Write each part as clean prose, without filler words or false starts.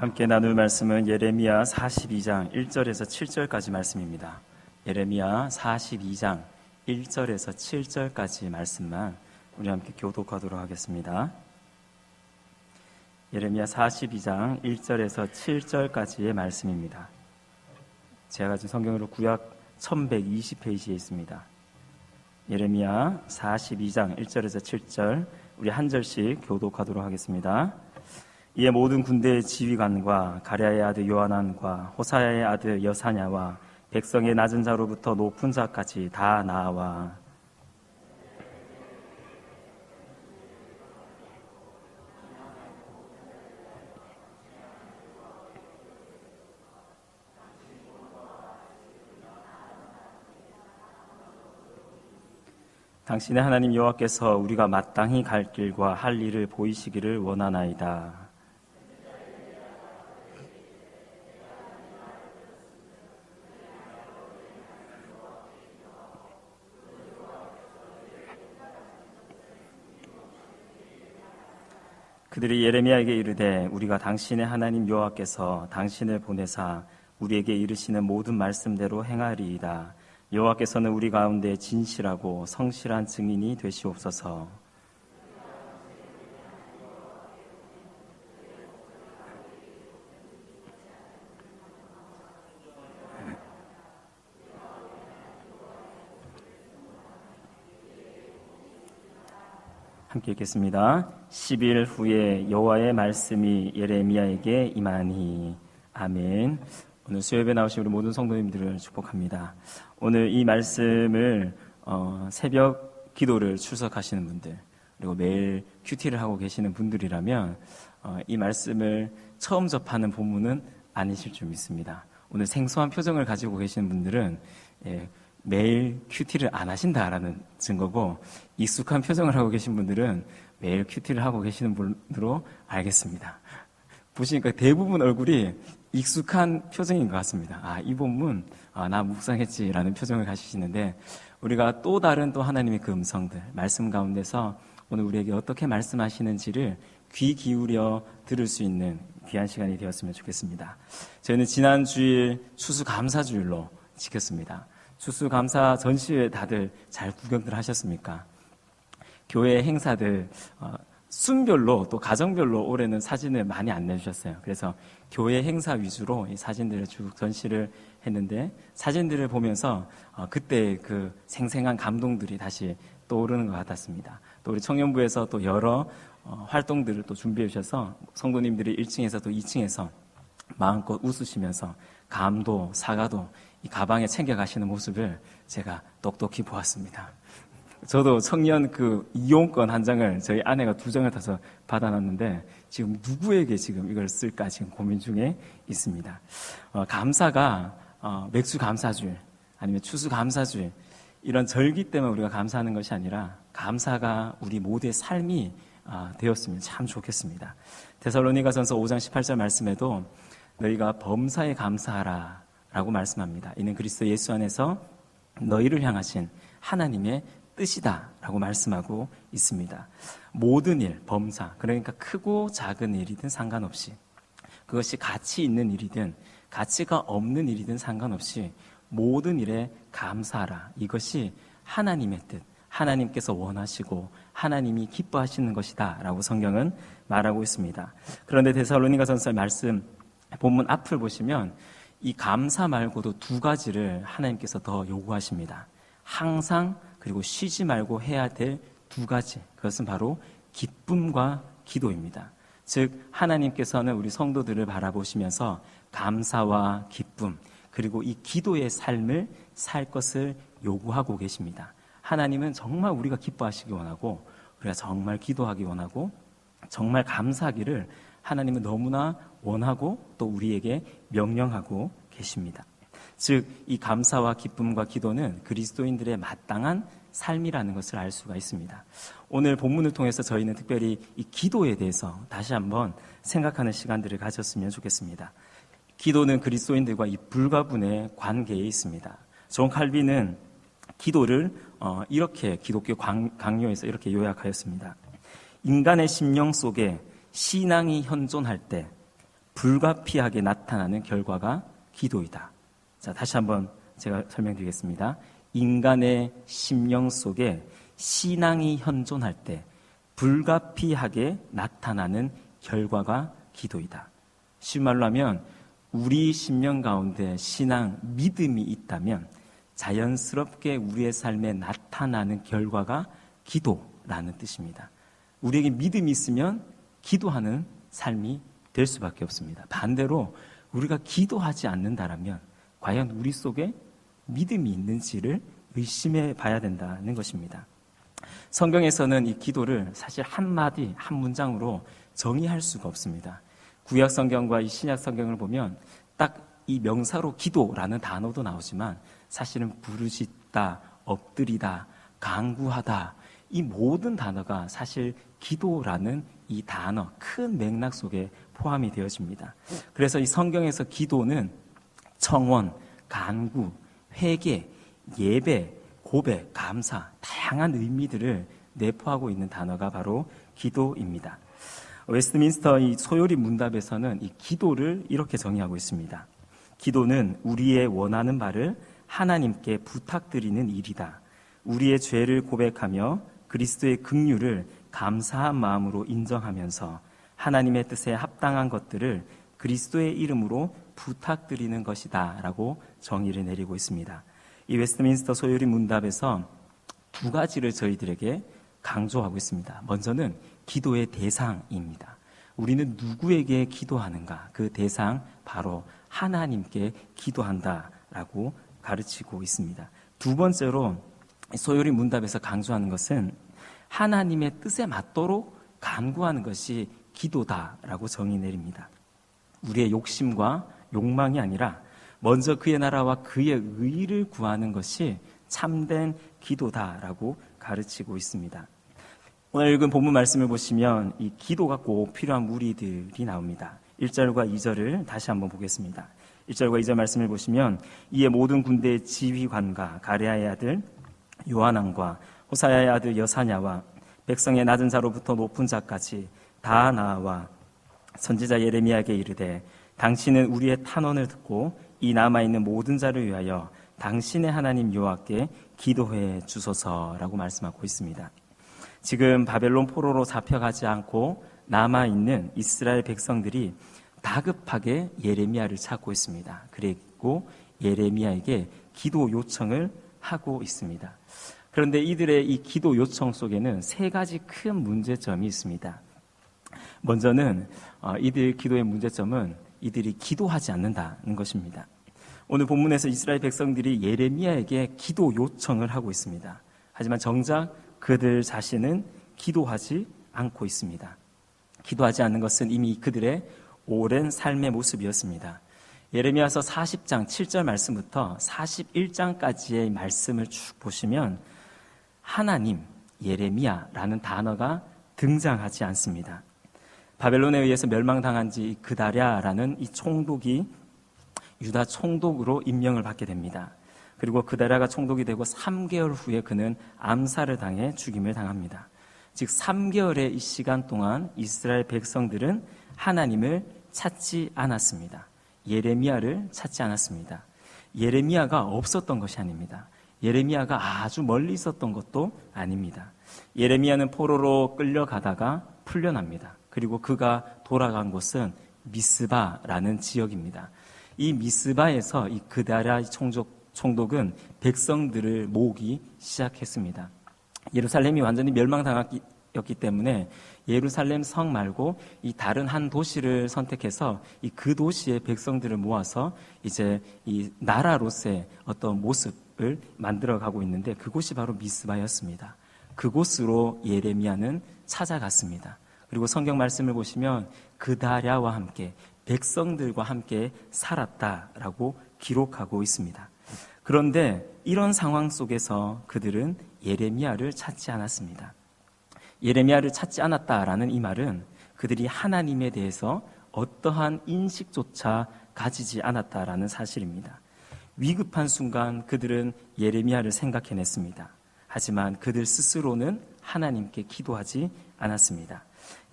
함께 나눌 말씀은 예레미야 42장 1절에서 7절까지 말씀입니다. 예레미야 42장 1절에서 7절까지 말씀만 우리 함께 교독하도록 하겠습니다. 예레미야 42장 1절에서 7절까지의 말씀입니다. 제가 가진 성경으로 구약 1120페이지에 있습니다. 예레미야 42장 1절에서 7절 우리 한 절씩 교독하도록 하겠습니다. 이에 모든 군대의 지휘관과 가랴의 아들 요하난과 호사야의 아들 여사냐와 백성의 낮은 자로부터 높은 자까지 다 나와 당신의 하나님 여호와께서 우리가 마땅히 갈 길과 할 일을 보이시기를 원하나이다. 그들이 예레미야에게 이르되 우리가 당신의 하나님 여호와께서 당신을 보내사 우리에게 이르시는 모든 말씀대로 행하리이다. 여호와께서는 우리 가운데 진실하고 성실한 증인이 되시옵소서. 함께 읽겠습니다. 10일 후에 여호와의 말씀이 예레미야에게 임하니. 아멘. 오늘 수요예배 나오신 우리 모든 성도님들을 축복합니다. 오늘 이 말씀을 새벽 기도를 출석하시는 분들 그리고 매일 큐티를 하고 계시는 분들이라면 이 말씀을 처음 접하는 본문은 아니실 줄 믿습니다. 오늘 생소한 표정을 가지고 계시는 분들은 매일 큐티를 안 하신다라는 증거고, 익숙한 표정을 하고 계신 분들은 매일 큐티를 하고 계시는 분으로 알겠습니다. 보시니까 대부분 얼굴이 익숙한 표정인 것 같습니다. 이 본문 나 묵상했지라는 표정을 가지시는데, 우리가 또 다른 또 하나님의 그 음성들, 말씀 가운데서 오늘 우리에게 어떻게 말씀하시는지를 귀 기울여 들을 수 있는 귀한 시간이 되었으면 좋겠습니다. 저희는 지난 주일 추수감사주일로 지켰습니다. 추수감사 전시회 다들 잘 구경들 하셨습니까? 교회 행사들 순별로 또 가정별로 올해는 사진을 많이 안 내주셨어요. 그래서 교회 행사 위주로 이 사진들을 쭉 전시를 했는데, 사진들을 보면서 그때 그 생생한 감동들이 다시 떠오르는 것 같았습니다. 또 우리 청년부에서 또 여러 활동들을 또 준비해 주셔서 성도님들이 1층에서 또 2층에서 마음껏 웃으시면서 감도, 사과도 이 가방에 챙겨가시는 모습을 제가 똑똑히 보았습니다. 저도 청년 그 이용권 한 장을 저희 아내가 2장을 타서 받아놨는데, 지금 누구에게 지금 이걸 쓸까 지금 고민 중에 있습니다. 감사가 맥주 감사주일 아니면 추수 감사주일 이런 절기 때문에 우리가 감사하는 것이 아니라, 감사가 우리 모두의 삶이 되었으면 참 좋겠습니다. 데살로니가전서 5장 18절 말씀에도 너희가 범사에 감사하라 라고 말씀합니다. 이는 그리스도 예수 안에서 너희를 향하신 하나님의 뜻이다 라고 말씀하고 있습니다. 모든 일, 범사, 그러니까 크고 작은 일이든 상관없이, 그것이 가치 있는 일이든 가치가 없는 일이든 상관없이 모든 일에 감사하라. 이것이 하나님의 뜻, 하나님께서 원하시고 하나님이 기뻐하시는 것이다 라고 성경은 말하고 있습니다. 그런데 데살로니가전서 말씀 본문 앞을 보시면 이 감사 말고도 2가지를 하나님께서 더 요구하십니다. 항상, 그리고 쉬지 말고 해야 될 2가지. 그것은 바로 기쁨과 기도입니다. 즉 하나님께서는 우리 성도들을 바라보시면서 감사와 기쁨, 그리고 이 기도의 삶을 살 것을 요구하고 계십니다. 하나님은 정말 우리가 기뻐하시기 원하고, 우리가 정말 기도하기 원하고, 정말 감사하기를 하나님은 너무나 원하고 또 우리에게 명령하고 계십니다. 즉 이 감사와 기쁨과 기도는 그리스도인들의 마땅한 삶이라는 것을 알 수가 있습니다. 오늘 본문을 통해서 저희는 특별히 이 기도에 대해서 다시 한번 생각하는 시간들을 가졌으면 좋겠습니다. 기도는 그리스도인들과 이 불가분의 관계에 있습니다. 존 칼빈은 기도를 이렇게 기독교 강요에서 이렇게 요약하였습니다. 인간의 심령 속에 신앙이 현존할 때 불가피하게 나타나는 결과가 기도이다. 자, 다시 한번 제가 설명드리겠습니다. 인간의 심령 속에 신앙이 현존할 때 불가피하게 나타나는 결과가 기도이다. 쉬운 말로 하면 우리 심령 가운데 신앙, 믿음이 있다면 자연스럽게 우리의 삶에 나타나는 결과가 기도라는 뜻입니다. 우리에게 믿음이 있으면 기도하는 삶이 될 수밖에 없습니다. 반대로 우리가 기도하지 않는다라면 과연 우리 속에 믿음이 있는지를 의심해 봐야 된다는 것입니다. 성경에서는 이 기도를 사실 한마디, 한 문장으로 정의할 수가 없습니다. 구약 성경과 이 신약 성경을 보면 딱 이 명사로 기도라는 단어도 나오지만 사실은 부르짖다, 엎드리다, 간구하다 이 모든 단어가 사실 기도라는 이 단어, 큰 맥락 속에 포함이 되어집니다. 그래서 이 성경에서 기도는 청원, 간구, 회개, 예배, 고백, 감사, 다양한 의미들을 내포하고 있는 단어가 바로 기도입니다. 웨스트민스터 이 소요리 문답에서는 이 기도를 이렇게 정의하고 있습니다. 기도는 우리의 원하는 바를 하나님께 부탁드리는 일이다. 우리의 죄를 고백하며 그리스도의 긍휼을 감사한 마음으로 인정하면서 하나님의 뜻에 합당한 것들을 그리스도의 이름으로 부탁드리는 것이다 라고 정의를 내리고 있습니다. 이 웨스트민스터 소요리 문답에서 두 가지를 저희들에게 강조하고 있습니다. 먼저는 기도의 대상입니다. 우리는 누구에게 기도하는가? 그 대상 바로 하나님께 기도한다라고 가르치고 있습니다. 두 번째로 소요리 문답에서 강조하는 것은 하나님의 뜻에 맞도록 간구하는 것이 기도다라고 정의 내립니다. 우리의 욕심과 욕망이 아니라 먼저 그의 나라와 그의 의를 구하는 것이 참된 기도다라고 가르치고 있습니다. 오늘 읽은 본문 말씀을 보시면 이 기도가 꼭 필요한 무리들이 나옵니다. 1절과 2절을 다시 한번 보겠습니다. 1절과 2절 말씀을 보시면 이에 모든 군대의 지휘관과 가레아의 아들 요하난과 호사야의 아들 여사냐와 백성의 낮은 자로부터 높은 자까지 다 나와 선지자 예레미야에게 이르되 당신은 우리의 탄원을 듣고 이 남아있는 모든 자를 위하여 당신의 하나님 여호와께 기도해 주소서라고 말씀하고 있습니다. 지금 바벨론 포로로 잡혀가지 않고 남아있는 이스라엘 백성들이 다급하게 예레미야를 찾고 있습니다. 그리고 예레미야에게 기도 요청을 하고 있습니다. 그런데 이들의 이 기도 요청 속에는 세 가지 큰 문제점이 있습니다. 먼저는 이들 기도의 문제점은 이들이 기도하지 않는다는 것입니다. 오늘 본문에서 이스라엘 백성들이 예레미야에게 기도 요청을 하고 있습니다. 하지만 정작 그들 자신은 기도하지 않고 있습니다. 기도하지 않는 것은 이미 그들의 오랜 삶의 모습이었습니다. 예레미야서 40장 7절 말씀부터 41장까지의 말씀을 쭉 보시면 하나님, 예레미야라는 단어가 등장하지 않습니다. 바벨론에 의해서 멸망당한 지 그다랴라는 이 총독이 유다 총독으로 임명을 받게 됩니다. 그리고 그다랴가 총독이 되고 3개월 후에 그는 암살을 당해 죽임을 당합니다. 즉 3개월의 이 시간 동안 이스라엘 백성들은 하나님을 찾지 않았습니다. 예레미야를 찾지 않았습니다. 예레미야가 없었던 것이 아닙니다. 예레미야가 아주 멀리 있었던 것도 아닙니다. 예레미야는 포로로 끌려가다가 풀려납니다. 그리고 그가 돌아간 곳은 미스바라는 지역입니다. 이 미스바에서 이 그다랴 총독은 백성들을 모으기 시작했습니다. 예루살렘이 완전히 멸망당했기 때문에 예루살렘 성 말고 이 다른 한 도시를 선택해서 그 도시의 백성들을 모아서 이제 이 나라로서의 어떤 모습을 만들어가고 있는데 그곳이 바로 미스바였습니다. 그곳으로 예레미야는 찾아갔습니다. 그리고 성경 말씀을 보시면 그다랴와 함께 백성들과 함께 살았다라고 기록하고 있습니다. 그런데 이런 상황 속에서 그들은 예레미야를 찾지 않았습니다. 예레미야를 찾지 않았다라는 이 말은 그들이 하나님에 대해서 어떠한 인식조차 가지지 않았다라는 사실입니다. 위급한 순간 그들은 예레미야를 생각해냈습니다. 하지만 그들 스스로는 하나님께 기도하지 않았습니다.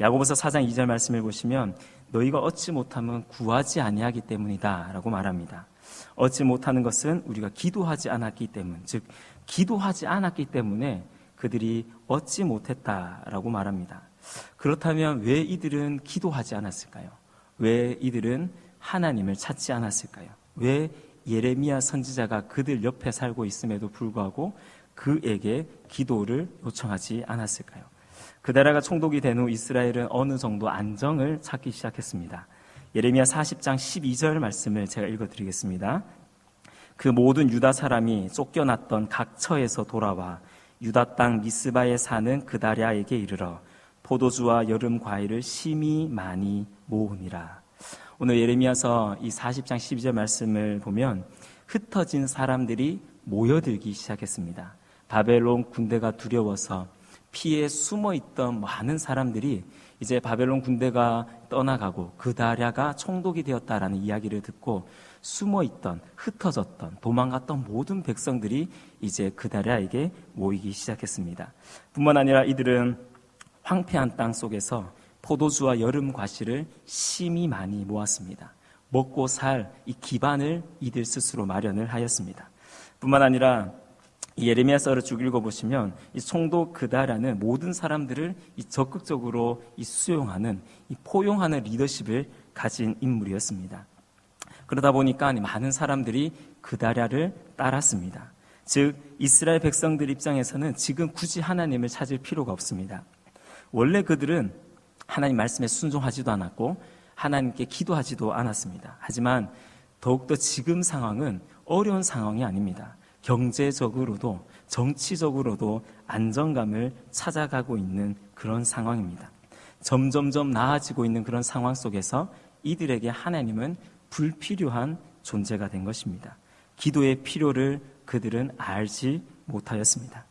야고보서 4장 2절 말씀을 보시면 너희가 얻지 못하면 구하지 아니하기 때문이다 라고 말합니다. 얻지 못하는 것은 우리가 기도하지 않았기 때문, 즉 기도하지 않았기 때문에 그들이 얻지 못했다라고 말합니다. 그렇다면 왜 이들은 기도하지 않았을까요? 왜 이들은 하나님을 찾지 않았을까요? 왜 예레미야 선지자가 그들 옆에 살고 있음에도 불구하고 그에게 기도를 요청하지 않았을까요? 그 나라가 총독이 된 후 이스라엘은 어느 정도 안정을 찾기 시작했습니다. 예레미야 40장 12절 말씀을 제가 읽어드리겠습니다. 그 모든 유다 사람이 쫓겨났던 각처에서 돌아와 유다 땅 미스바에 사는 그다랴에게 이르러 포도주와 여름 과일을 심히 많이 모으니라. 오늘 예레미야서 이 40장 12절 말씀을 보면 흩어진 사람들이 모여들기 시작했습니다. 바벨론 군대가 두려워서 피해 숨어있던 많은 사람들이 이제 바벨론 군대가 떠나가고 그다랴가 총독이 되었다라는 이야기를 듣고 숨어있던, 흩어졌던, 도망갔던 모든 백성들이 이제 그다랴에게 모이기 시작했습니다. 뿐만 아니라 이들은 황폐한 땅 속에서 포도주와 여름 과실을 심히 많이 모았습니다. 먹고 살 이 기반을 이들 스스로 마련을 하였습니다. 뿐만 아니라 이 예레미야서를 쭉 읽어보시면 이 총독 그다랴는 모든 사람들을 이 적극적으로 이 수용하는, 이 포용하는 리더십을 가진 인물이었습니다. 그러다 보니까 많은 사람들이 그다랴를 따랐습니다. 즉 이스라엘 백성들 입장에서는 지금 굳이 하나님을 찾을 필요가 없습니다. 원래 그들은 하나님 말씀에 순종하지도 않았고 하나님께 기도하지도 않았습니다. 하지만 더욱더 지금 상황은 어려운 상황이 아닙니다. 경제적으로도 정치적으로도 안정감을 찾아가고 있는 그런 상황입니다. 점점점 나아지고 있는 그런 상황 속에서 이들에게 하나님은 불필요한 존재가 된 것입니다. 기도의 필요를 그들은 알지 못하였습니다.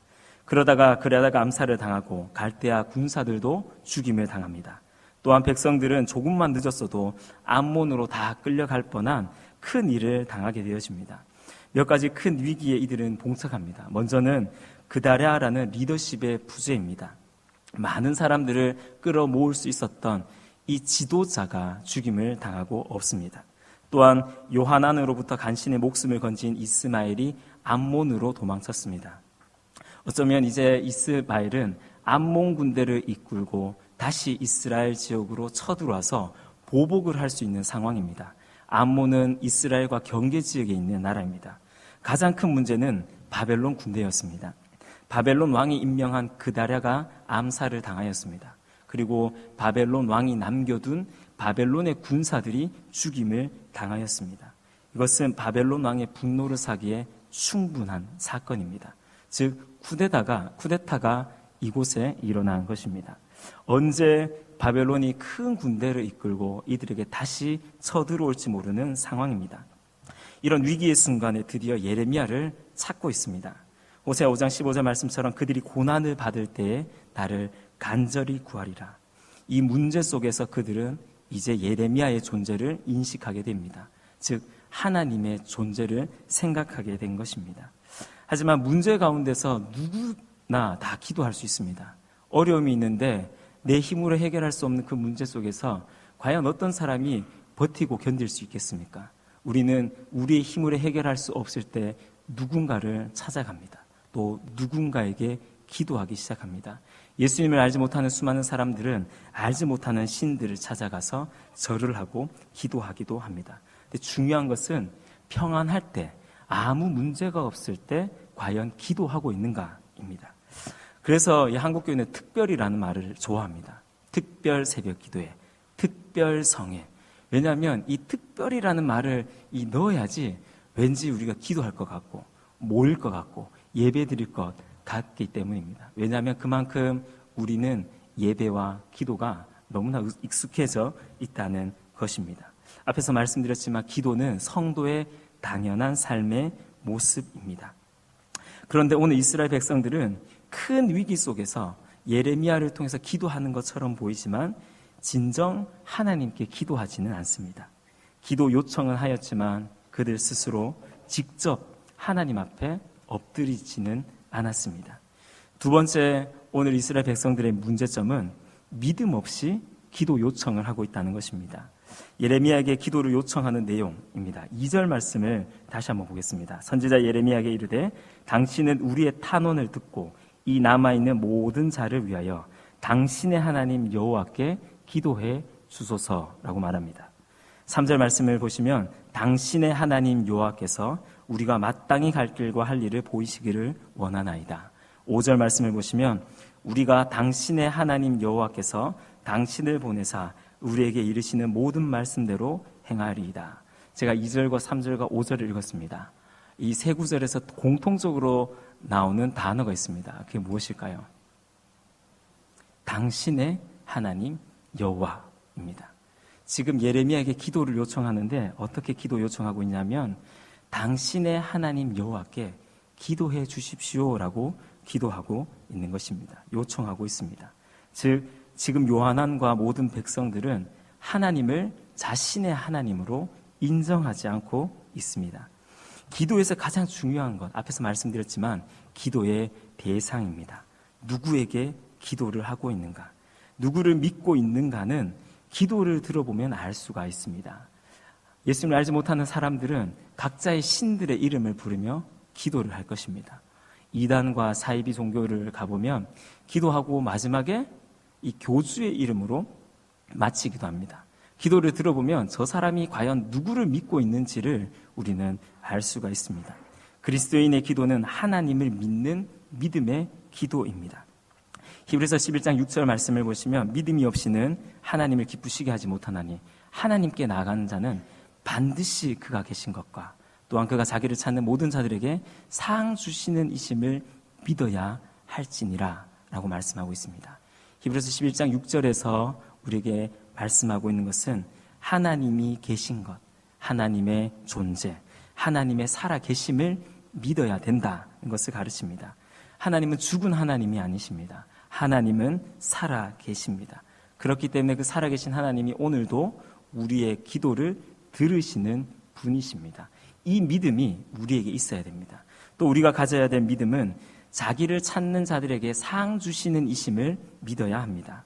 그러다가 암살을 당하고 갈대아 군사들도 죽임을 당합니다. 또한 백성들은 조금만 늦었어도 암몬으로 다 끌려갈 뻔한 큰 일을 당하게 되어집니다. 몇 가지 큰 위기에 이들은 봉착합니다. 먼저는 그다랴라는 리더십의 부재입니다. 많은 사람들을 끌어모을 수 있었던 이 지도자가 죽임을 당하고 없습니다. 또한 요하난으로부터 간신히 목숨을 건진 이스마엘이 암몬으로 도망쳤습니다. 어쩌면 이제 이스마엘은 암몬 군대를 이끌고 다시 이스라엘 지역으로 쳐들어와서 보복을 할 수 있는 상황입니다. 암몬은 이스라엘과 경계 지역에 있는 나라입니다. 가장 큰 문제는 바벨론 군대였습니다. 바벨론 왕이 임명한 그다랴가 암살을 당하였습니다. 그리고 바벨론 왕이 남겨둔 바벨론의 군사들이 죽임을 당하였습니다. 이것은 바벨론 왕의 분노를 사기에 충분한 사건입니다. 즉 쿠데타가 이곳에 일어난 것입니다. 언제 바벨론이 큰 군대를 이끌고 이들에게 다시 쳐들어올지 모르는 상황입니다. 이런 위기의 순간에 드디어 예레미야를 찾고 있습니다. 호세아 5장 15절 말씀처럼 그들이 고난을 받을 때에 나를 간절히 구하리라. 이 문제 속에서 그들은 이제 예레미야의 존재를 인식하게 됩니다. 즉 하나님의 존재를 생각하게 된 것입니다. 하지만 문제 가운데서 누구나 다 기도할 수 있습니다. 어려움이 있는데 내 힘으로 해결할 수 없는 그 문제 속에서 과연 어떤 사람이 버티고 견딜 수 있겠습니까? 우리는 우리의 힘으로 해결할 수 없을 때 누군가를 찾아갑니다. 또 누군가에게 기도하기 시작합니다. 예수님을 알지 못하는 수많은 사람들은 알지 못하는 신들을 찾아가서 절을 하고 기도하기도 합니다. 근데 중요한 것은 평안할 때, 아무 문제가 없을 때 과연 기도하고 있는가입니다. 그래서 이 한국교회는 특별이라는 말을 좋아합니다. 특별 새벽 기도회, 특별 성회. 왜냐하면 이 특별이라는 말을 넣어야지 왠지 우리가 기도할 것 같고 모일 것 같고 예배 드릴 것 같기 때문입니다. 왜냐하면 그만큼 우리는 예배와 기도가 너무나 익숙해져 있다는 것입니다. 앞에서 말씀드렸지만 기도는 성도의 당연한 삶의 모습입니다. 그런데 오늘 이스라엘 백성들은 큰 위기 속에서 예레미야를 통해서 기도하는 것처럼 보이지만 진정 하나님께 기도하지는 않습니다. 기도 요청은 하였지만 그들 스스로 직접 하나님 앞에 엎드리지는 않았습니다. 두 번째, 오늘 이스라엘 백성들의 문제점은 믿음 없이 기도 요청을 하고 있다는 것입니다. 예레미야에게 기도를 요청하는 내용입니다. 2절 말씀을 다시 한번 보겠습니다. 선지자 예레미야에게 이르되 당신은 우리의 탄원을 듣고 이 남아있는 모든 자를 위하여 당신의 하나님 여호와께 기도해 주소서라고 말합니다. 3절 말씀을 보시면 당신의 하나님 여호와께서 우리가 마땅히 갈 길과 할 일을 보이시기를 원하나이다. 5절 말씀을 보시면 우리가 당신의 하나님 여호와께서 당신을 보내사 우리에게 이르시는 모든 말씀대로 행하리이다. 제가 2절과 3절과 5절을 읽었습니다. 이 세 구절에서 공통적으로 나오는 단어가 있습니다. 그게 무엇일까요? 당신의 하나님 여호와입니다. 지금 예레미야에게 기도를 요청하는데 어떻게 기도 요청하고 있냐면 당신의 하나님 여호와께 기도해 주십시오라고 기도하고 있는 것입니다. 요청하고 있습니다. 즉 지금 요한안과 모든 백성들은 하나님을 자신의 하나님으로 인정하지 않고 있습니다. 기도에서 가장 중요한 것, 앞에서 말씀드렸지만 기도의 대상입니다. 누구에게 기도를 하고 있는가, 누구를 믿고 있는가는 기도를 들어보면 알 수가 있습니다. 예수님을 알지 못하는 사람들은 각자의 신들의 이름을 부르며 기도를 할 것입니다. 이단과 사이비 종교를 가보면 기도하고 마지막에 이 교주의 이름으로 마치기도 합니다. 기도를 들어보면 저 사람이 과연 누구를 믿고 있는지를 우리는 알 수가 있습니다. 그리스도인의 기도는 하나님을 믿는 믿음의 기도입니다. 히브리서 11장 6절 말씀을 보시면 믿음이 없이는 하나님을 기쁘시게 하지 못하나니 하나님께 나아가는 자는 반드시 그가 계신 것과 또한 그가 자기를 찾는 모든 자들에게 상 주시는 이심을 믿어야 할지니라 라고 말씀하고 있습니다. 히브리서 11장 6절에서 우리에게 말씀하고 있는 것은 하나님이 계신 것, 하나님의 존재, 하나님의 살아계심을 믿어야 된다는 것을 가르칩니다. 하나님은 죽은 하나님이 아니십니다. 하나님은 살아계십니다. 그렇기 때문에 그 살아계신 하나님이 오늘도 우리의 기도를 들으시는 분이십니다. 이 믿음이 우리에게 있어야 됩니다. 또 우리가 가져야 될 믿음은 자기를 찾는 자들에게 상 주시는 이심을 믿어야 합니다.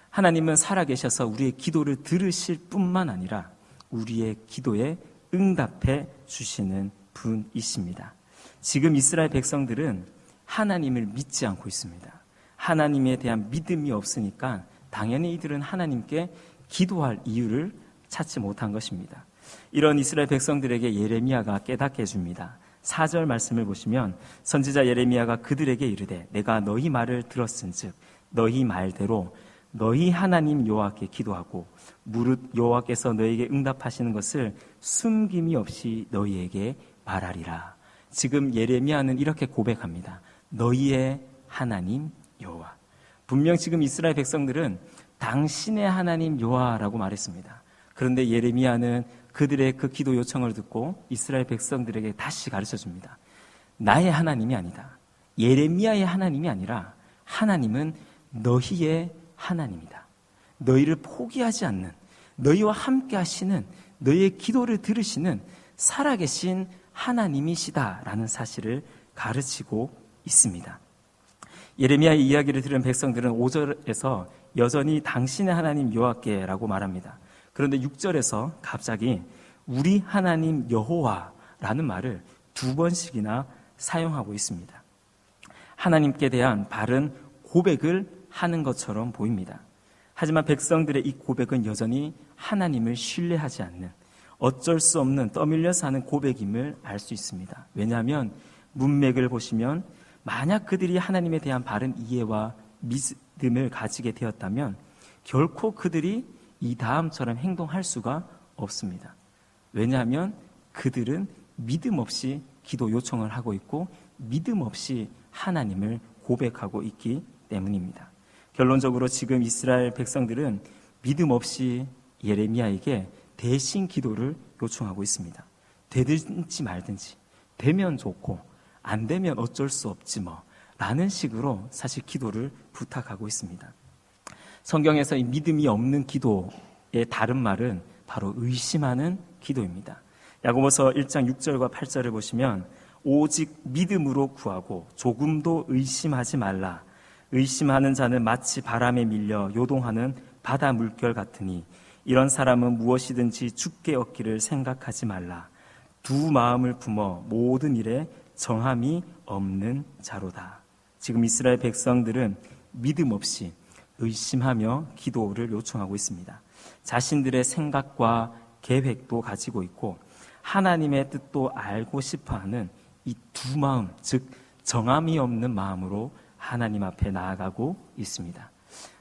하나님은 살아계셔서 우리의 기도를 들으실 뿐만 아니라 우리의 기도에 응답해 주시는 분이십니다. 지금 이스라엘 백성들은 하나님을 믿지 않고 있습니다. 하나님에 대한 믿음이 없으니까 당연히 이들은 하나님께 기도할 이유를 찾지 못한 것입니다. 이런 이스라엘 백성들에게 예레미야가 깨닫게 해줍니다. 4절 말씀을 보시면 선지자 예레미야가 그들에게 이르되 내가 너희 말을 들었은즉 너희 말대로 너희 하나님 여호와께 기도하고 무릇 여호와께서 너희에게 응답하시는 것을 숨김이 없이 너희에게 말하리라. 지금 예레미야는 이렇게 고백합니다. 너희의 하나님 여호와. 분명 지금 이스라엘 백성들은 당신의 하나님 여호와라고 말했습니다. 그런데 예레미야는 그들의 그 기도 요청을 듣고 이스라엘 백성들에게 다시 가르쳐줍니다. 나의 하나님이 아니다. 예레미야의 하나님이 아니라 하나님은 너희의 하나님이다. 너희를 포기하지 않는, 너희와 함께 하시는, 너희의 기도를 들으시는 살아계신 하나님이시다라는 사실을 가르치고 있습니다. 예레미야의 이야기를 들은 백성들은 5절에서 여전히 당신의 하나님 여호와께라고 말합니다. 그런데 6절에서 갑자기 우리 하나님 여호와라는 말을 2번씩이나 사용하고 있습니다. 하나님께 대한 바른 고백을 하는 것처럼 보입니다. 하지만 백성들의 이 고백은 여전히 하나님을 신뢰하지 않는, 어쩔 수 없는 떠밀려서 하는 고백임을 알 수 있습니다. 왜냐하면 문맥을 보시면 만약 그들이 하나님에 대한 바른 이해와 믿음을 가지게 되었다면 결코 그들이 이 다음처럼 행동할 수가 없습니다. 왜냐하면 그들은 믿음 없이 기도 요청을 하고 있고 믿음 없이 하나님을 고백하고 있기 때문입니다. 결론적으로 지금 이스라엘 백성들은 믿음 없이 예레미야에게 대신 기도를 요청하고 있습니다. 되든지 말든지, 되면 좋고 안 되면 어쩔 수 없지 뭐 라는 식으로 사실 기도를 부탁하고 있습니다. 성경에서 이 믿음이 없는 기도의 다른 말은 바로 의심하는 기도입니다. 야고보서 1장 6절과 8절을 보시면 오직 믿음으로 구하고 조금도 의심하지 말라. 의심하는 자는 마치 바람에 밀려 요동하는 바다 물결 같으니 이런 사람은 무엇이든지 죽게 얻기를 생각하지 말라. 두 마음을 품어 모든 일에 정함이 없는 자로다. 지금 이스라엘 백성들은 믿음 없이 의심하며 기도를 요청하고 있습니다. 자신들의 생각과 계획도 가지고 있고 하나님의 뜻도 알고 싶어하는 이 두 마음, 즉 정함이 없는 마음으로 하나님 앞에 나아가고 있습니다.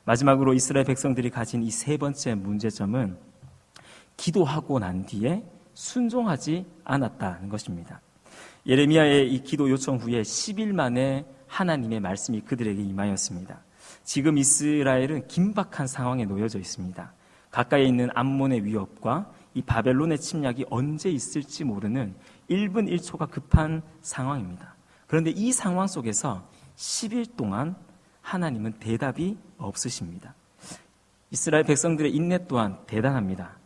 마지막으로 이스라엘 백성들이 가진 이 세 번째 문제점은 기도하고 난 뒤에 순종하지 않았다는 것입니다. 예레미야의 이 기도 요청 후에 10일 만에 하나님의 말씀이 그들에게 임하였습니다. 지금 이스라엘은 긴박한 상황에 놓여져 있습니다. 가까이 있는 암몬의 위협과 이 바벨론의 침략이 언제 있을지 모르는 1분 1초가 급한 상황입니다. 그런데 이 상황 속에서 10일 동안 하나님은 대답이 없으십니다. 이스라엘 백성들의 인내 또한 대단합니다.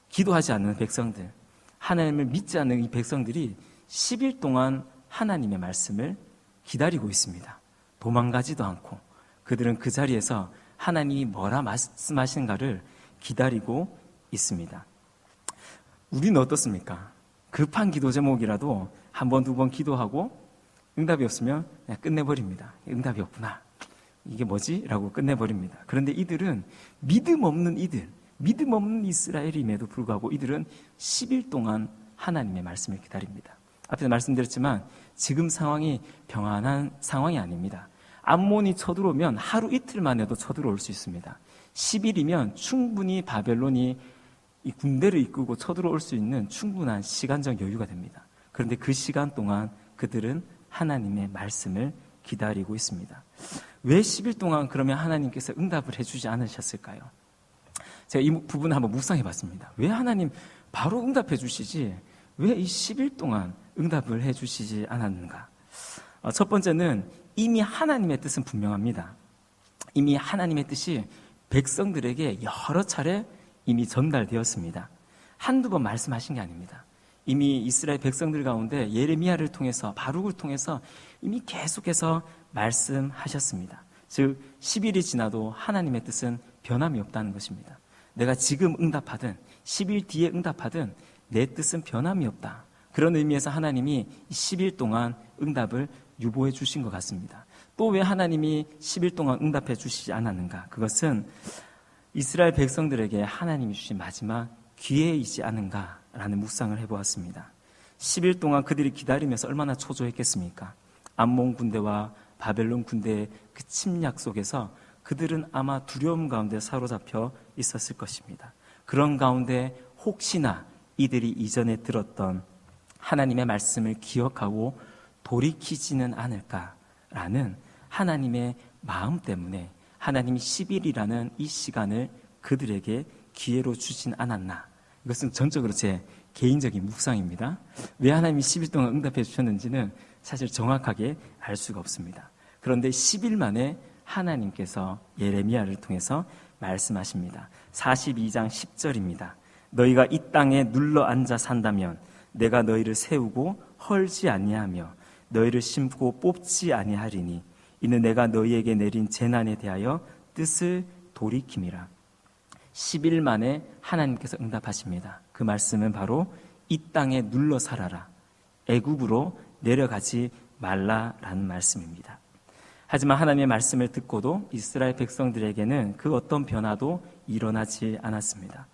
기도하지 않는 백성들, 하나님을 믿지 않는 이 백성들이 10일 동안 하나님의 말씀을 기다리고 있습니다. 도망가지도 않고 그들은 그 자리에서 하나님이 뭐라 말씀하시는가를 기다리고 있습니다. 우리는 어떻습니까? 급한 기도 제목이라도 한 번, 두 번 기도하고 응답이 없으면 그냥 끝내버립니다. 응답이 없구나. 이게 뭐지? 라고 끝내버립니다. 그런데 이들은 믿음 없는 이스라엘임에도 불구하고 이들은 10일 동안 하나님의 말씀을 기다립니다. 앞에서 말씀드렸지만 지금 상황이 평안한 상황이 아닙니다. 암몬이 쳐들어오면 하루 이틀만 해도 쳐들어올 수 있습니다. 10일이면 충분히 바벨론이 이 군대를 이끌고 쳐들어올 수 있는 충분한 시간적 여유가 됩니다. 그런데 그 시간 동안 그들은 하나님의 말씀을 기다리고 있습니다. 왜 10일 동안 그러면 하나님께서 응답을 해주지 않으셨을까요? 제가 이 부분을 한번 묵상해 봤습니다. 왜 하나님 바로 응답해 주시지 왜 이 10일 동안 응답을 해 주시지 않았는가? 첫 번째는 이미 하나님의 뜻은 분명합니다. 이미 하나님의 뜻이 백성들에게 여러 차례 이미 전달되었습니다. 한두 번 말씀하신 게 아닙니다. 이미 이스라엘 백성들 가운데 예레미야를 통해서 바룩을 통해서 이미 계속해서 말씀하셨습니다. 즉 10일이 지나도 하나님의 뜻은 변함이 없다는 것입니다. 내가 지금 응답하든 10일 뒤에 응답하든 내 뜻은 변함이 없다. 그런 의미에서 하나님이 10일 동안 응답을 유보해 주신 것 같습니다. 또 왜 하나님이 10일 동안 응답해 주시지 않았는가? 그것은 이스라엘 백성들에게 하나님이 주신 마지막 기회이지 않은가라는 묵상을 해보았습니다. 10일 동안 그들이 기다리면서 얼마나 초조했겠습니까? 암몬 군대와 바벨론 군대의 그 침략 속에서 그들은 아마 두려움 가운데 사로잡혀 있었을 것입니다. 그런 가운데 혹시나 이들이 이전에 들었던 하나님의 말씀을 기억하고 돌이키지는 않을까라는 하나님의 마음 때문에 하나님이 10일이라는 이 시간을 그들에게 기회로 주진 않았나. 이것은 전적으로 제 개인적인 묵상입니다. 왜 하나님이 10일 동안 응답해 주셨는지는 사실 정확하게 알 수가 없습니다. 그런데 10일 만에 하나님께서 예레미야를 통해서 말씀하십니다. 42장 10절입니다. 너희가 이 땅에 눌러 앉아 산다면 내가 너희를 세우고 헐지 아니하며 너희를 심고 뽑지 아니하리니 이는 내가 너희에게 내린 재난에 대하여 뜻을 돌이킴이라. 10일 만에 하나님께서 응답하십니다. 그 말씀은 바로 이 땅에 눌러 살아라. 애굽으로 내려가지 말라라는 말씀입니다. 하지만 하나님의 말씀을 듣고도 이스라엘 백성들에게는 그 어떤 변화도 일어나지 않았습니다.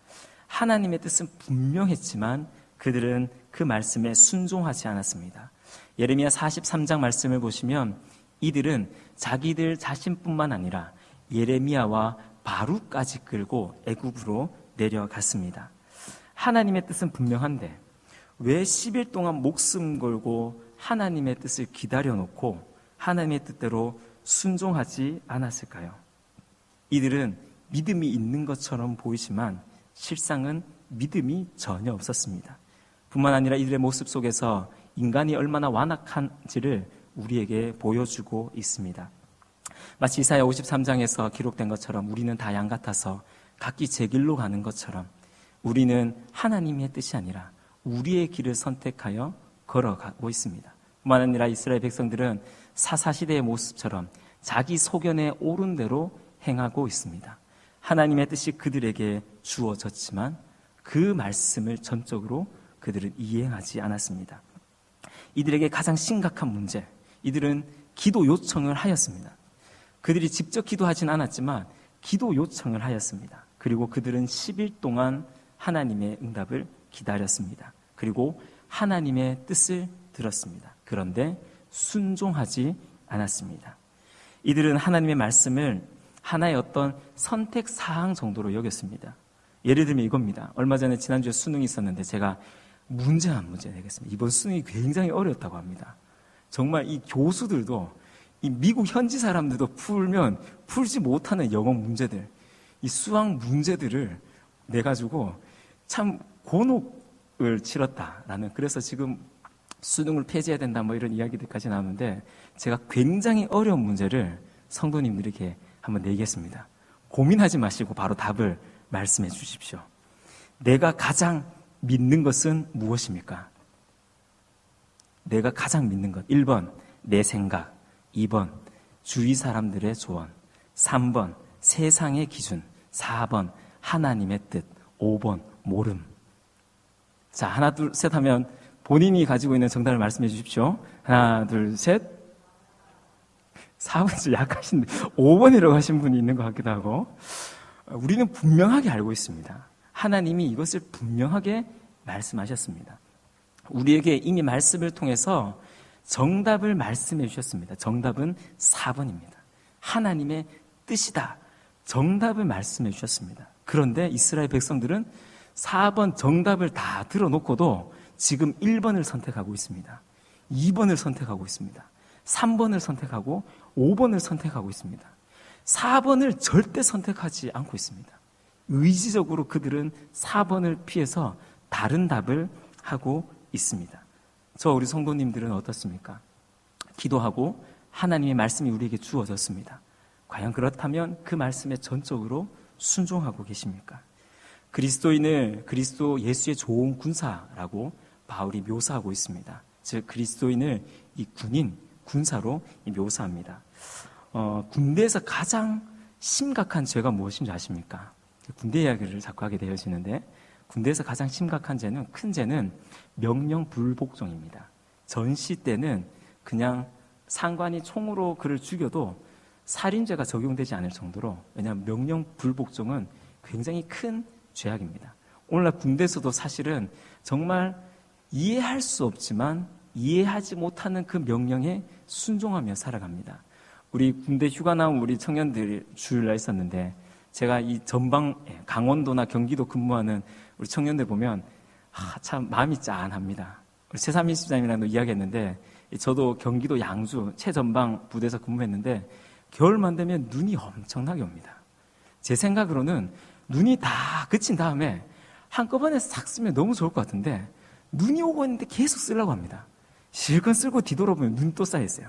하나님의 뜻은 분명했지만 그들은 그 말씀에 순종하지 않았습니다. 예레미야 43장 말씀을 보시면 이들은 자기들 자신뿐만 아니라 예레미야와 바룩까지 끌고 애굽으로 내려갔습니다. 하나님의 뜻은 분명한데 왜 10일 동안 목숨 걸고 하나님의 뜻을 기다려놓고 하나님의 뜻대로 순종하지 않았을까요? 이들은 믿음이 있는 것처럼 보이지만 실상은 믿음이 전혀 없었습니다. 뿐만 아니라 이들의 모습 속에서 인간이 얼마나 완악한지를 우리에게 보여주고 있습니다. 마치 이사야 53장에서 기록된 것처럼 우리는 다 양 같아서 각기 제 길로 가는 것처럼 우리는 하나님의 뜻이 아니라 우리의 길을 선택하여 걸어가고 있습니다. 뿐만 아니라 이스라엘 백성들은 사사시대의 모습처럼 자기 소견에 옳은 대로 행하고 있습니다. 하나님의 뜻이 그들에게 주어졌지만 그 말씀을 전적으로 그들은 이행하지 않았습니다. 이들에게 가장 심각한 문제, 이들은 기도 요청을 하였습니다. 그들이 직접 기도하진 않았지만 기도 요청을 하였습니다. 그리고 그들은 10일 동안 하나님의 응답을 기다렸습니다. 그리고 하나님의 뜻을 들었습니다. 그런데 순종하지 않았습니다. 이들은 하나님의 말씀을 하나의 어떤 선택 사항 정도로 여겼습니다. 예를 들면 이겁니다. 얼마 전에 지난주에 수능이 있었는데 제가 문제 내겠습니다. 이번 수능이 굉장히 어려웠다고 합니다. 정말 이 교수들도 이 미국 현지 사람들도 풀면 풀지 못하는 영어 문제들, 이 수학 문제들을 내가지고 참 곤혹을 치렀다라는, 그래서 지금 수능을 폐지해야 된다 뭐 이런 이야기들까지 나오는데 제가 굉장히 어려운 문제를 성도님들에게 한번 내겠습니다. 고민하지 마시고 바로 답을 말씀해 주십시오. 내가 가장 믿는 것은 무엇입니까? 내가 가장 믿는 것. 1번 내 생각, 2번 주위 사람들의 조언, 3번 세상의 기준, 4번 하나님의 뜻, 5번 모름. 자, 하나 둘 셋 하면 본인이 가지고 있는 정답을 말씀해 주십시오. 하나 둘 셋. 4번 좀 약하신데 5번이라고 하신 분이 있는 것 같기도 하고. 우리는 분명하게 알고 있습니다. 하나님이 이것을 분명하게 말씀하셨습니다. 우리에게 이미 말씀을 통해서 정답을 말씀해 주셨습니다. 정답은 4번입니다. 하나님의 뜻이다. 정답을 말씀해 주셨습니다. 그런데 이스라엘 백성들은 4번 정답을 다 들어놓고도 지금 1번을 선택하고 있습니다. 2번을 선택하고 있습니다. 3번을 선택하고 5번을 선택하고 있습니다. 4번을 절대 선택하지 않고 있습니다. 의지적으로 그들은 4번을 피해서 다른 답을 하고 있습니다. 우리 성도님들은 어떻습니까? 기도하고 하나님의 말씀이 우리에게 주어졌습니다. 과연 그렇다면 그 말씀에 전적으로 순종하고 계십니까? 그리스도인을 그리스도 예수의 좋은 군사라고 바울이 묘사하고 있습니다. 즉 그리스도인을 이 군인, 군사로 묘사합니다. 군대에서 가장 심각한 죄가 무엇인지 아십니까? 군대 이야기를 자꾸 하게 되어지는데 군대에서 가장 심각한 죄는, 큰 죄는 명령 불복종입니다. 전시 때는 그냥 상관이 총으로 그를 죽여도 살인죄가 적용되지 않을 정도로, 왜냐하면 명령 불복종은 굉장히 큰 죄악입니다. 오늘날 군대에서도 사실은 정말 이해할 수 없지만 이해하지 못하는 그 명령에 순종하며 살아갑니다. 우리 군대 휴가 나온 우리 청년들이 주일날 있었는데 제가 이 전방 강원도나 경기도 근무하는 우리 청년들 보면 참 마음이 짠합니다. 우리 최삼민 시장님이랑도 이야기했는데 저도 경기도 양주 최전방 부대에서 근무했는데 겨울만 되면 눈이 엄청나게 옵니다. 제 생각으로는 눈이 다 그친 다음에 한꺼번에 싹 쓰면 너무 좋을 것 같은데 눈이 오고 있는데 계속 쓰려고 합니다. 실컷 쓸고 뒤돌아보면 눈이 또 쌓여있어요.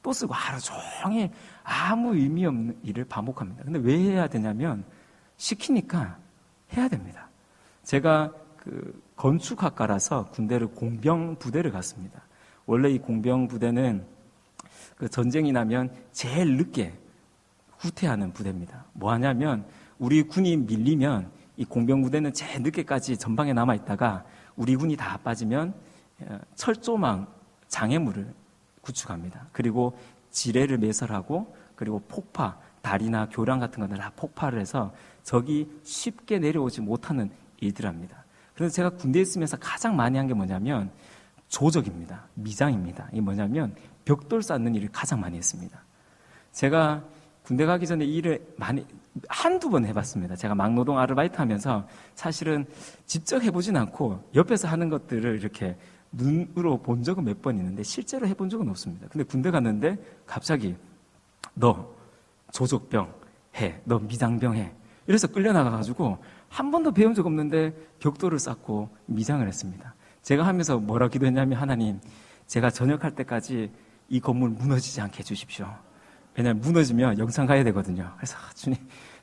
또 쓰고 하루 종일 아무 의미 없는 일을 반복합니다. 근데 왜 해야 되냐면 시키니까 해야 됩니다. 제가 건축학과라서 군대를 공병부대를 갔습니다. 원래 이 공병부대는 전쟁이 나면 제일 늦게 후퇴하는 부대입니다. 뭐 하냐면 우리 군이 밀리면 이 공병부대는 제일 늦게까지 전방에 남아있다가 우리 군이 다 빠지면 철조망 장애물을 구축합니다. 그리고 지뢰를 매설하고 그리고 폭파, 다리나 교량 같은 것들 다 폭파를 해서 적이 쉽게 내려오지 못하는 일들을 합니다. 그래서 제가 군대에 있으면서 가장 많이 한 게 뭐냐면 조적입니다. 미장입니다. 이게 뭐냐면 벽돌 쌓는 일을 가장 많이 했습니다. 제가 군대 가기 전에 일을 한두 번 해봤습니다. 제가 막노동 아르바이트 하면서 사실은 직접 해보진 않고 옆에서 하는 것들을 이렇게 눈으로 본 적은 몇 번 있는데 실제로 해본 적은 없습니다. 근데 군대 갔는데 갑자기 너 조적병 해, 너 미장병 해. 이래서 끌려나가가지고 한 번도 배운 적 없는데 벽돌을 쌓고 미장을 했습니다. 제가 하면서 뭐라 기도했냐면 하나님, 제가 전역할 때까지 이 건물 무너지지 않게 해주십시오. 왜냐하면 무너지면 영창 가야 되거든요. 그래서 주님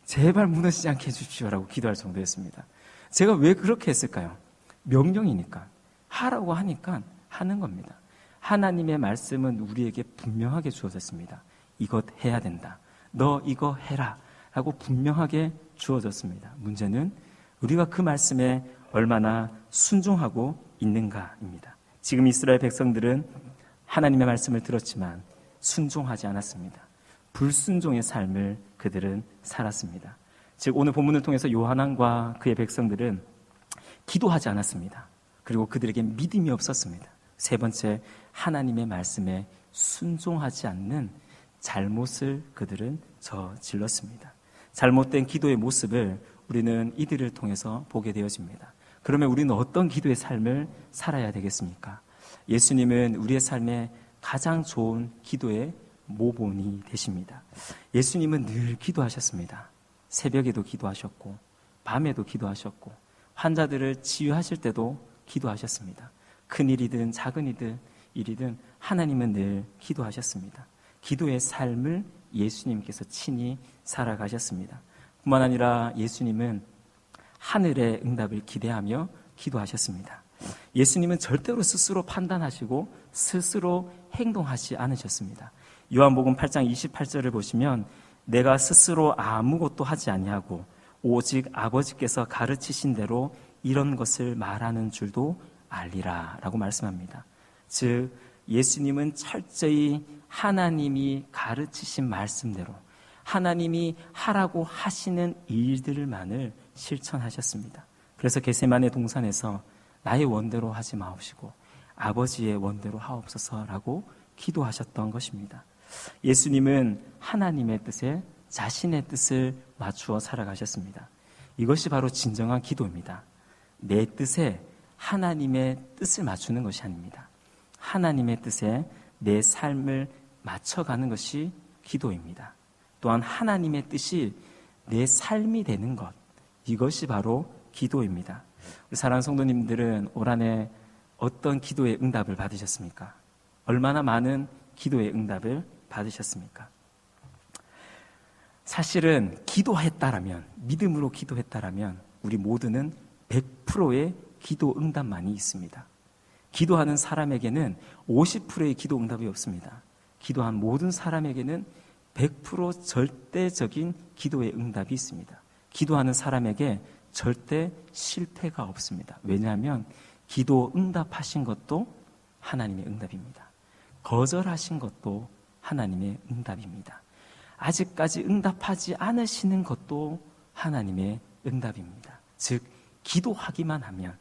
제발 무너지지 않게 해주십시오라고 기도할 정도였습니다. 제가 왜 그렇게 했을까요? 명령이니까, 하라고 하니까 하는 겁니다. 하나님의 말씀은 우리에게 분명하게 주어졌습니다. 이것 해야 된다. 너 이거 해라 하고 분명하게 주어졌습니다. 문제는 우리가 그 말씀에 얼마나 순종하고 있는가입니다. 지금 이스라엘 백성들은 하나님의 말씀을 들었지만 순종하지 않았습니다. 불순종의 삶을 그들은 살았습니다. 즉 오늘 본문을 통해서 요한왕과 그의 백성들은 기도하지 않았습니다. 그리고 그들에게 믿음이 없었습니다. 세 번째, 하나님의 말씀에 순종하지 않는 잘못을 그들은 저질렀습니다. 잘못된 기도의 모습을 우리는 이들을 통해서 보게 되어집니다. 그러면 우리는 어떤 기도의 삶을 살아야 되겠습니까? 예수님은 우리의 삶에 가장 좋은 기도의 모본이 되십니다. 예수님은 늘 기도하셨습니다. 새벽에도 기도하셨고 밤에도 기도하셨고 환자들을 치유하실 때도 기도하셨습니다. 큰 일이든 작은 일이든 하나님은 늘 기도하셨습니다. 기도의 삶을 예수님께서 친히 살아가셨습니다. 뿐만 아니라 예수님은 하늘의 응답을 기대하며 기도하셨습니다. 예수님은 절대로 스스로 판단하시고 스스로 행동하지 않으셨습니다. 요한복음 8장 28절을 보시면 내가 스스로 아무것도 하지 아니하고 오직 아버지께서 가르치신 대로 이런 것을 말하는 줄도 알리라 라고 말씀합니다. 즉 예수님은 철저히 하나님이 가르치신 말씀대로 하나님이 하라고 하시는 일들만을 실천하셨습니다. 그래서 겟세마네 동산에서 나의 원대로 하지 마옵시고 아버지의 원대로 하옵소서라고 기도하셨던 것입니다. 예수님은 하나님의 뜻에 자신의 뜻을 맞추어 살아가셨습니다. 이것이 바로 진정한 기도입니다. 내 뜻에 하나님의 뜻을 맞추는 것이 아닙니다. 하나님의 뜻에 내 삶을 맞춰가는 것이 기도입니다. 또한 하나님의 뜻이 내 삶이 되는 것, 이것이 바로 기도입니다. 우리 사랑하는 성도님들은 올 한해 어떤 기도의 응답을 받으셨습니까? 얼마나 많은 기도의 응답을 받으셨습니까? 사실은 기도했다라면, 믿음으로 기도했다라면 우리 모두는 100%의 기도 응답만이 있습니다. 기도하는 사람에게는 50%의 기도 응답이 없습니다. 기도한 모든 사람에게는 100% 절대적인 기도의 응답이 있습니다. 기도하는 사람에게 절대 실패가 없습니다. 왜냐하면 기도 응답하신 것도 하나님의 응답입니다. 거절하신 것도 하나님의 응답입니다. 아직까지 응답하지 않으시는 것도 하나님의 응답입니다. 즉 기도하기만 하면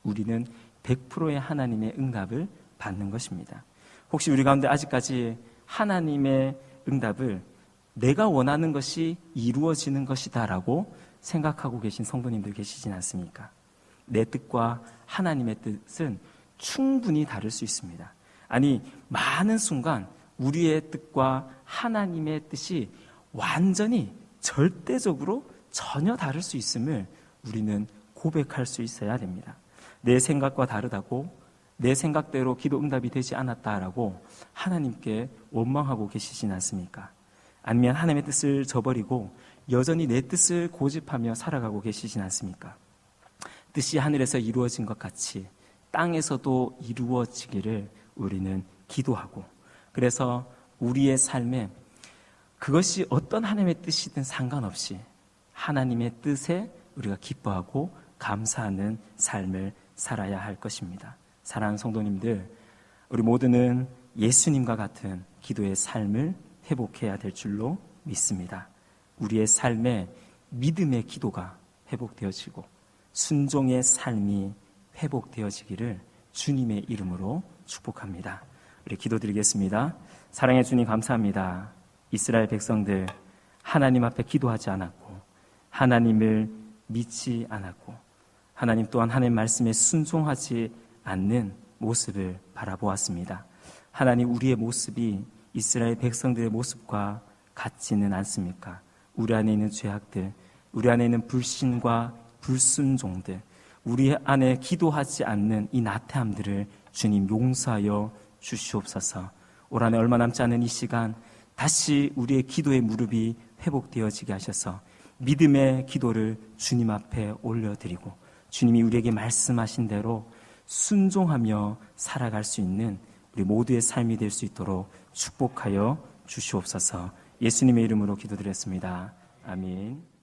우리는 100%의 하나님의 응답을 받는 것입니다. 혹시 우리 가운데 아직까지 하나님의 응답을 내가 원하는 것이 이루어지는 것이다 라고 생각하고 계신 성도님들 계시진 않습니까? 내 뜻과 하나님의 뜻은 충분히 다를 수 있습니다. 아니, 많은 순간 우리의 뜻과 하나님의 뜻이 완전히 절대적으로 전혀 다를 수 있음을 우리는 고백할 수 있어야 됩니다. 내 생각과 다르다고 내 생각대로 기도 응답이 되지 않았다라고 하나님께 원망하고 계시진 않습니까? 아니면 하나님의 뜻을 저버리고 여전히 내 뜻을 고집하며 살아가고 계시진 않습니까? 뜻이 하늘에서 이루어진 것 같이 땅에서도 이루어지기를 우리는 기도하고, 그래서 우리의 삶에 그것이 어떤 하나님의 뜻이든 상관없이 하나님의 뜻에 우리가 기뻐하고 감사하는 삶을 살아야 할 것입니다. 사랑하는 성도님들, 우리 모두는 예수님과 같은 기도의 삶을 회복해야 될 줄로 믿습니다. 우리의 삶에 믿음의 기도가 회복되어지고 순종의 삶이 회복되어지기를 주님의 이름으로 축복합니다. 우리 기도드리겠습니다. 사랑의 주님 감사합니다. 이스라엘 백성들 하나님 앞에 기도하지 않았고 하나님을 믿지 않았고 하나님 또한 하나님 말씀에 순종하지 않는 모습을 바라보았습니다. 하나님, 우리의 모습이 이스라엘 백성들의 모습과 같지는 않습니까? 우리 안에 있는 죄악들, 우리 안에 있는 불신과 불순종들, 우리 안에 기도하지 않는 이 나태함들을 주님 용서하여 주시옵소서. 올 한해 얼마 남지 않은 이 시간 다시 우리의 기도의 무릎이 회복되어지게 하셔서 믿음의 기도를 주님 앞에 올려드리고 주님이 우리에게 말씀하신 대로 순종하며 살아갈 수 있는 우리 모두의 삶이 될 수 있도록 축복하여 주시옵소서. 예수님의 이름으로 기도드렸습니다. 아멘.